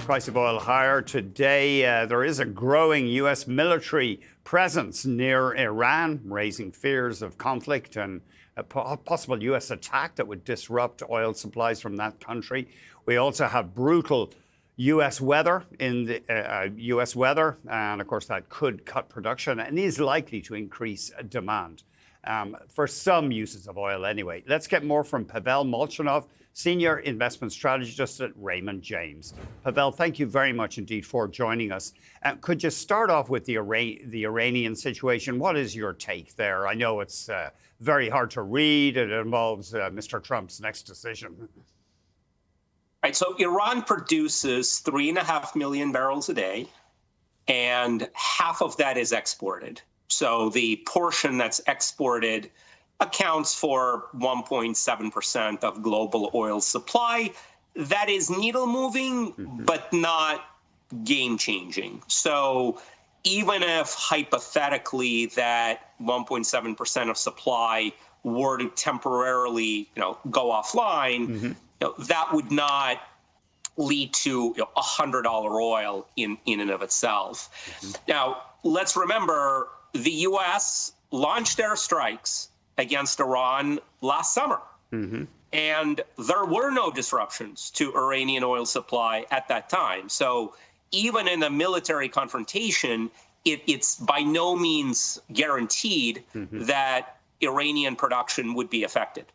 price of oil higher today. There is a growing U.S. military presence near Iran, raising fears of conflict and a possible U.S. attack that would disrupt oil supplies from that country. We also have brutal U.S. weather and of course that could cut production and is likely to increase demand for some uses of oil anyway. Let's get more from Pavel Molchanov, Senior Investment Strategist at Raymond James. Pavel, thank you very much indeed for joining us. Could you start off with the Iranian situation? What is your take there? I know it's very hard to read. It involves Mr. Trump's next decision. Right, so Iran produces 3.5 million barrels a day, and half of that is exported. So the portion that's exported accounts for 1.7% of global oil supply. That is needle moving, but not game changing. So even if hypothetically that 1.7% of supply were to temporarily, go offline, that would not lead to $100 oil in and of itself. Now, let's remember the U.S. launched airstrikes against Iran last summer. And there were no disruptions to Iranian oil supply at that time. So even in a military confrontation, it's by no means guaranteed that Iranian production would be affected.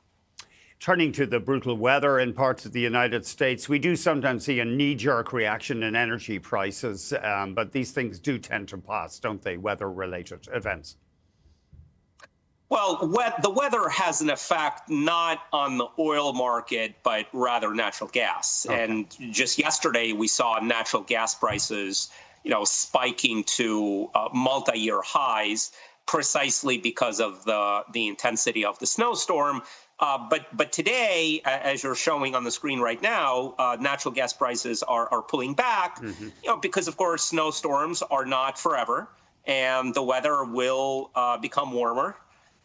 Turning to the brutal weather in parts of the United States, we do sometimes see a knee-jerk reaction in energy prices, but these things do tend to pass, don't they, weather-related events? Well, the weather has an effect not on the oil market, but rather natural gas. Okay. And just yesterday, we saw natural gas prices, spiking to multi-year highs, precisely because of the intensity of the snowstorm. But today, as you're showing on the screen right now, natural gas prices are pulling back, because, of course, snowstorms are not forever, and the weather will become warmer.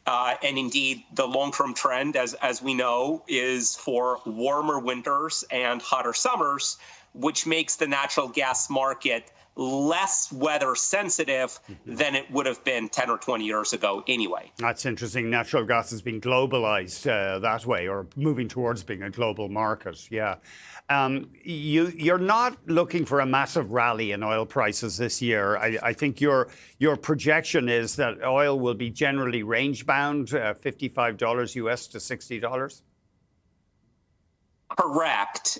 And indeed, the long-term trend, as we know, is for warmer winters and hotter summers, which makes the natural gas market less weather sensitive than it would have been 10 or 20 years ago anyway. That's interesting. Natural gas has been globalized that way, or moving towards being a global market. Yeah. You're not looking for a massive rally in oil prices this year. I think your projection is that oil will be generally range bound, $55 US to $60. Correct.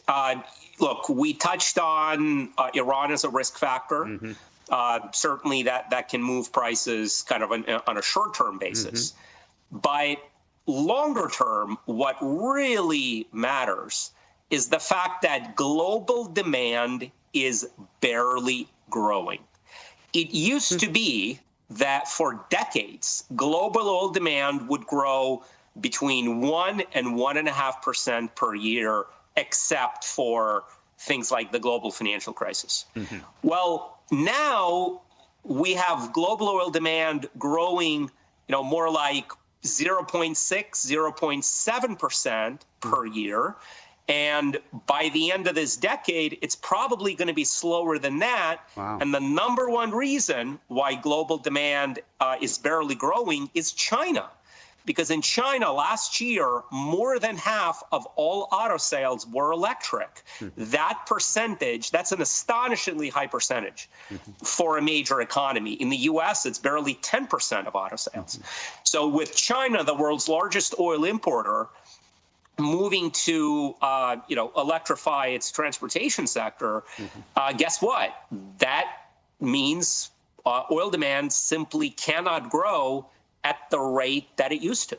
Look, we touched on Iran as a risk factor. Certainly that can move prices kind of on a short-term basis. But longer term, what really matters is the fact that global demand is barely growing. It used to be that for decades, global oil demand would grow between 1 and 1.5% per year, except for things like the global financial crisis. Well, now we have global oil demand growing, more like 0.6, 0.7% per year. And by the end of this decade, it's probably going to be slower than that. Wow. And the number one reason why global demand is barely growing is China. Because in China last year, more than half of all auto sales were electric. That percentage, that's an astonishingly high percentage for a major economy. In the US, it's barely 10% of auto sales. So with China, the world's largest oil importer, moving to electrify its transportation sector, guess what? That means oil demand simply cannot grow at the rate that it used to.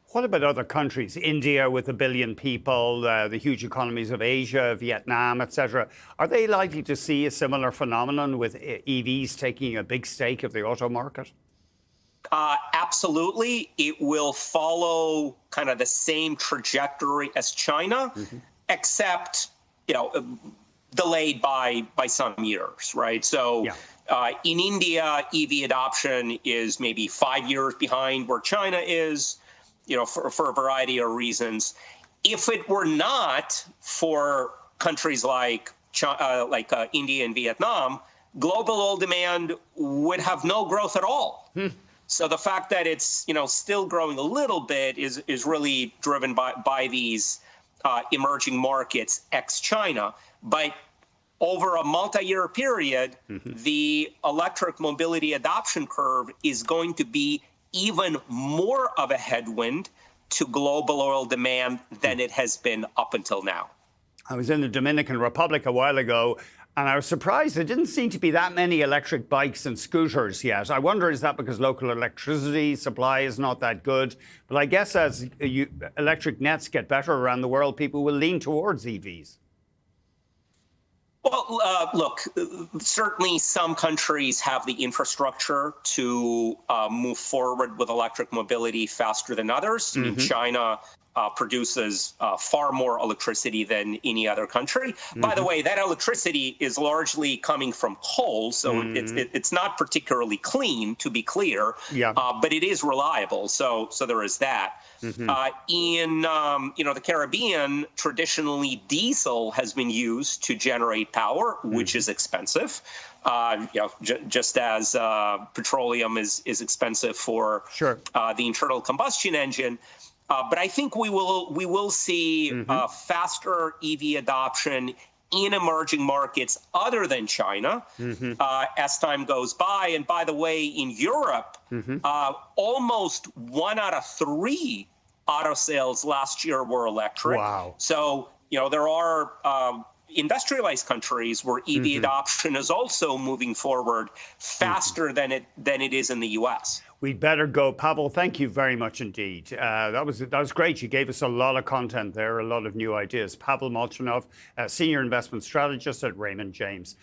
What about other countries? India with 1 billion people, the huge economies of Asia, Vietnam, etc. Are they likely to see a similar phenomenon with EVs taking a big stake of the auto market? Absolutely. It will follow kind of the same trajectory as China, except, delayed by some years, right? So in India, EV adoption is maybe 5 years behind where China is, for a variety of reasons. If it were not for countries like India and Vietnam, global oil demand would have no growth at all. So the fact that it's still growing a little bit is really driven by these emerging markets ex-China. But over a multi-year period, the electric mobility adoption curve is going to be even more of a headwind to global oil demand than it has been up until now. I was in the Dominican Republic a while ago, and I was surprised there didn't seem to be that many electric bikes and scooters yet. I wonder, is that because local electricity supply is not that good? But I guess as electric nets get better around the world, people will lean towards EVs. Well, look, certainly some countries have the infrastructure to move forward with electric mobility faster than others. I mean, China produces far more electricity than any other country. By the way, that electricity is largely coming from coal, so it's not particularly clean, to be clear, but it is reliable. So there is that. In the Caribbean, traditionally diesel has been used to generate power, which is expensive. Just as petroleum is expensive for the internal combustion engine. But I think we will see faster EV adoption in emerging markets other than China as time goes by. And by the way, in Europe, almost 1 out of 3 auto sales last year were electric. Wow. So, there are industrialized countries where EV adoption is also moving forward faster than it is in the U.S. We'd better go. Pavel, thank you very much indeed. That was great. You gave us a lot of content there, a lot of new ideas. Pavel Molchanov, Senior Investment Strategist at Raymond James.